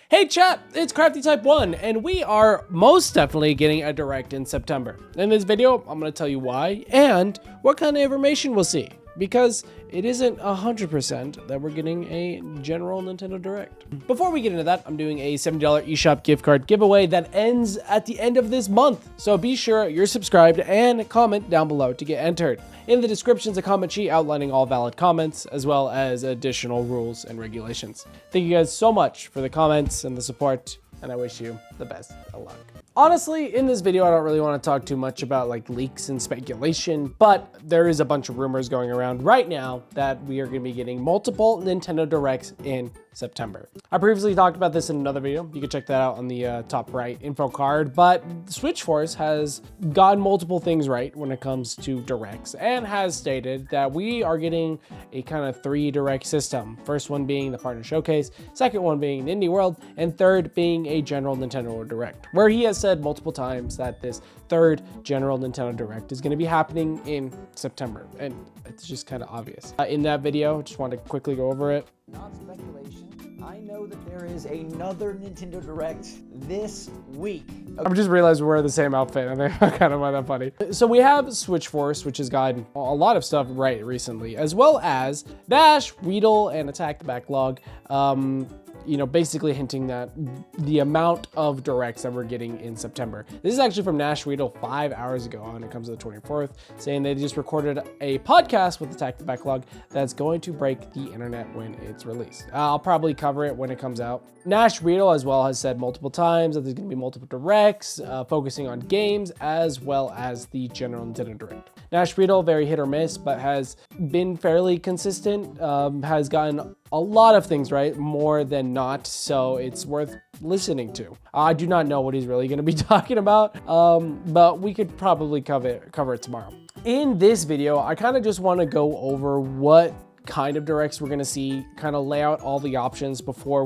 Hey chat, it's Crafty Type 1, and we are most definitely getting a direct in September. In this video, I'm going to tell you why and what kind of information we'll see, because it isn't 100% that we're getting a general Nintendo Direct. Before we get into that, I'm doing a $70 eShop gift card giveaway that ends at the end of this month. So be sure you're subscribed and comment down below to get entered. In the description is a comment sheet outlining all valid comments, as well as additional rules and regulations. Thank you guys so much for the comments and the support, and I wish you the best of luck. Honestly, in this video, I don't really want to talk too much about like leaks and speculation, but there is a bunch of rumors going around right now that we are going to be getting multiple Nintendo Directs in September. I previously talked about this in another video. You can check that out on the top right info card, but SwitchForce has gotten multiple things right when it comes to Directs and has stated that we are getting a kind of 3 Direct system. First one being the Partner Showcase, second one being Indie World, and third being a general Nintendo Direct, where he has said multiple times that this third general Nintendo Direct is going to be happening in September, and it's just kind of obvious. In that video, just wanted to quickly go over it. Not speculation. I know that there is another Nintendo Direct this week. I just realized we're wearing the same outfit, and I kind of find that funny. So we have SwitchForce, which has gotten a lot of stuff right recently, as well as Nash, Weedle, and Attack the Backlog. You know, basically hinting that the amount of directs that we're getting in September. This is actually from Nash Weedle 5 hours ago when it comes to the 24th, saying they just recorded a podcast with Attack the Backlog that's going to break the internet when it's released. I'll probably cover it when it comes out. Nash Weedle as well has said multiple times that there's going to be multiple directs focusing on games as well as the general Nintendo Direct. Nash Weedle, very hit or miss, but has been fairly consistent, has gotten a lot of things right, more than not, so it's worth listening to. I do not know what he's really going to be talking about, but we could probably cover it tomorrow. In this video, I kind of just want to go over what kind of directs we're going to see, kind of lay out all the options before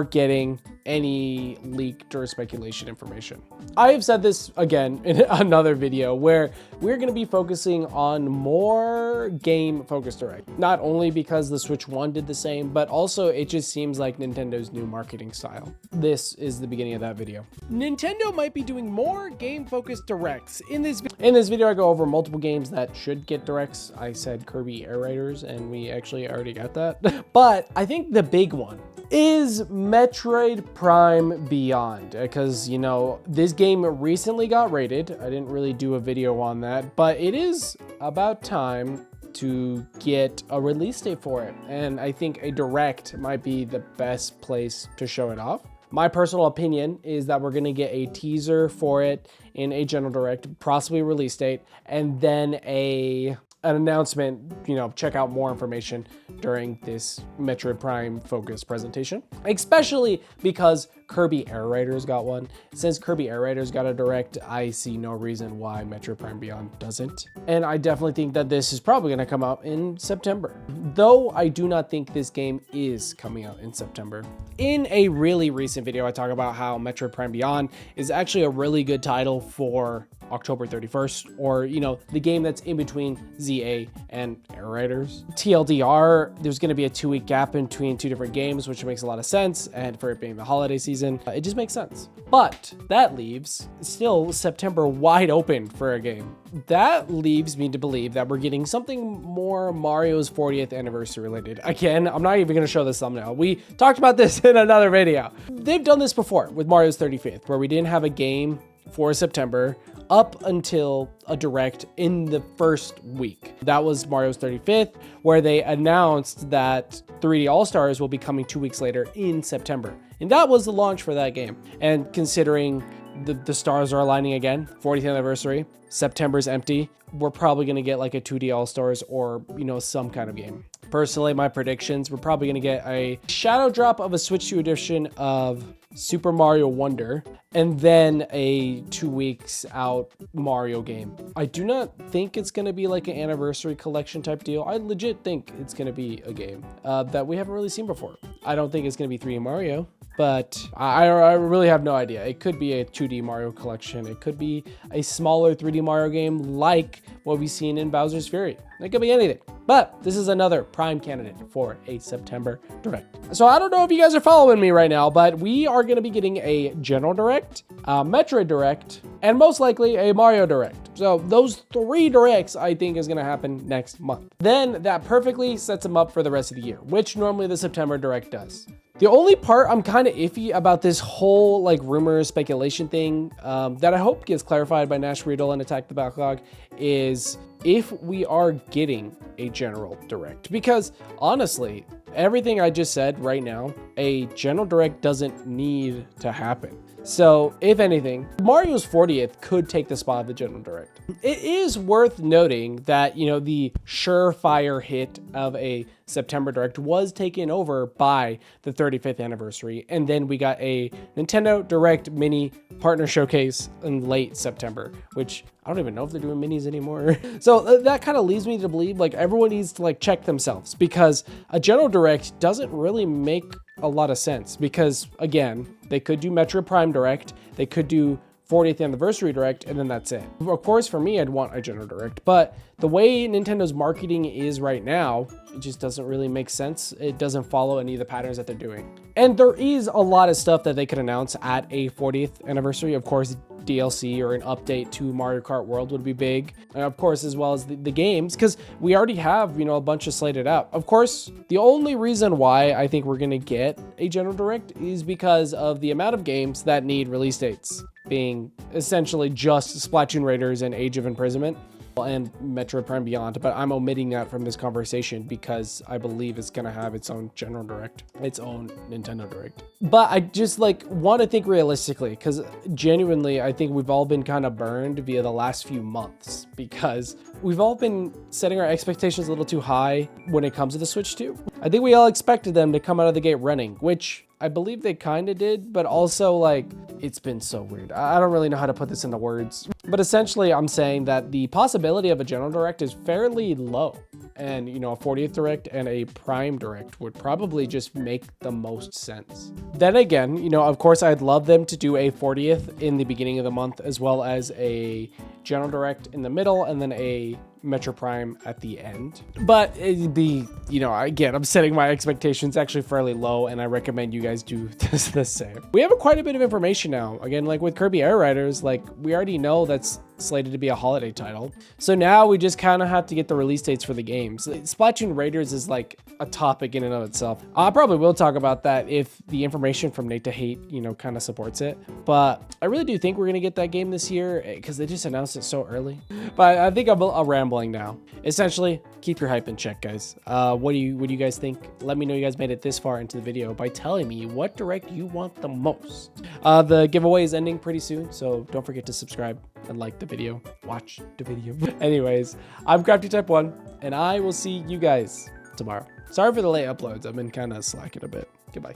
getting any leaked or speculation information. I have said this again in another video where we're going to be focusing on more game focused direct, not only because the Switch 1 did the same, but also it just seems like Nintendo's new marketing style. This is the beginning of that video. Nintendo might be doing more game focused directs. In this video, I go over multiple games that should get directs. I said Kirby Air Raiders, and we actually already got that. But I think the big one is Metroid Prime Beyond, because, you know, this game recently got rated. I didn't really do a video on that, but it is about time to get a release date for it. And I think a direct might be the best place to show it off. My personal opinion is that we're going to get a teaser for it in a general direct, possibly a release date, and then an announcement, you know, check out more information during this Metroid Prime focus presentation, especially because Kirby Air Raiders got one. Since Kirby Air Raiders got a direct, I see no reason why Metroid Prime Beyond doesn't. And I definitely think that this is probably going to come out in September, though I do not think this game is coming out in September. In a really recent video, I talk about how Metroid Prime Beyond is actually a really good title for October 31st, or, you know, the game that's in between ZA and Air Raiders. TLDR, there's going to be a 2-week gap between 2 different games, which makes a lot of sense, and for it being the holiday season, it just makes sense. But that leaves still September wide open for a game. That leaves me to believe that we're getting something more Mario's 40th anniversary related. Again, I'm not even going to show this thumbnail. We talked about this in another video. They've done this before with Mario's 35th, where we didn't have a game for September up until a direct in the first week. That was Mario's 35th, where they announced that 3D All-Stars will be coming 2 weeks later in September. And that was the launch for that game. And considering the stars are aligning again, 40th anniversary, September's empty, we're probably going to get like a 2D All-Stars or, you know, some kind of game. Personally, my predictions, we're probably going to get a shadow drop of a Switch 2 edition of Super Mario Wonder, and then a 2 weeks out Mario game. I do not think it's going to be like an anniversary collection type deal. I legit think it's going to be a game that we haven't really seen before. I don't think it's going to be 3D Mario, but I really have no idea. It could be a 2D Mario collection. It could be a smaller 3D Mario game like what we've seen in Bowser's Fury. It could be anything. But this is another prime candidate for a September Direct. So I don't know if you guys are following me right now, but we are going to be getting a General Direct, a Metroid Direct, and most likely a Mario Direct. So those 3 Directs I think is going to happen next month. Then that perfectly sets them up for the rest of the year, which normally the September Direct does. The only part I'm kind of iffy about this whole like rumor speculation thing that I hope gets clarified by Nash, Weedle, and Attack the Backlog is if we are getting a General Direct. Because honestly, everything I just said right now, a General Direct doesn't need to happen. So if anything, Mario's 40th could take the spot of the General Direct. It is worth noting that, you know, the surefire hit of a September Direct was taken over by the 35th anniversary. And then we got a Nintendo Direct mini partner showcase in late September, which I don't even know if they're doing minis anymore. So that kind of leads me to believe like everyone needs to like check themselves, because a General Direct doesn't really make a lot of sense, because again, they could do Metroid Prime Direct, they could do 40th anniversary Direct, and then that's it. Of course, for me, I'd want a General Direct, but the way Nintendo's marketing is right now, it just doesn't really make sense. It doesn't follow any of the patterns that they're doing. And there is a lot of stuff that they could announce at a 40th anniversary. Of course, DLC or an update to Mario Kart World would be big. And of course, as well as the games, because we already have, you know, a bunch of slated out. Of course, the only reason why I think we're going to get a General Direct is because of the amount of games that need release dates, being essentially just Splatoon Raiders and Age of Imprisonment and Metroid Prime Beyond, but I'm omitting that from this conversation because I believe it's gonna have its own General Direct, its own Nintendo Direct. But I just like want to think realistically, because genuinely I think we've all been kind of burned via the last few months, because we've all been setting our expectations a little too high when it comes to the Switch 2. I think we all expected them to come out of the gate running, which I believe they kind of did, but also like it's been so weird. I don't really know how to put this into words, but essentially I'm saying that the possibility of a General Direct is fairly low. And, you know, a 40th Direct and a Prime Direct would probably just make the most sense. Then again, you know, of course, I'd love them to do a 40th in the beginning of the month, as well as a General Direct in the middle, and then a Metro Prime at the end. But it'd be, you know, again, I'm setting my expectations actually fairly low, and I recommend you guys do this the same. We have quite a bit of information now. Again, like with Kirby Air Riders, like we already know that's slated to be a holiday title. So now we just kind of have to get the release dates for the games. Splatoon Raiders is like a topic in and of itself. I probably will talk about that if the information from Nate to Hate, you know, kind of supports it. But I really do think we're going to get that game this year because they just announced it so early. But I think I'm rambling now. Essentially, keep your hype in check, guys. What do you guys think? Let me know you guys made it this far into the video by telling me what Direct you want the most. The giveaway is ending pretty soon, so don't forget to subscribe and like the video. Watch the video. Anyways, I'm Crafty Type 1, and I will see you guys tomorrow. Sorry for the late uploads. I've been kind of slacking a bit. Goodbye.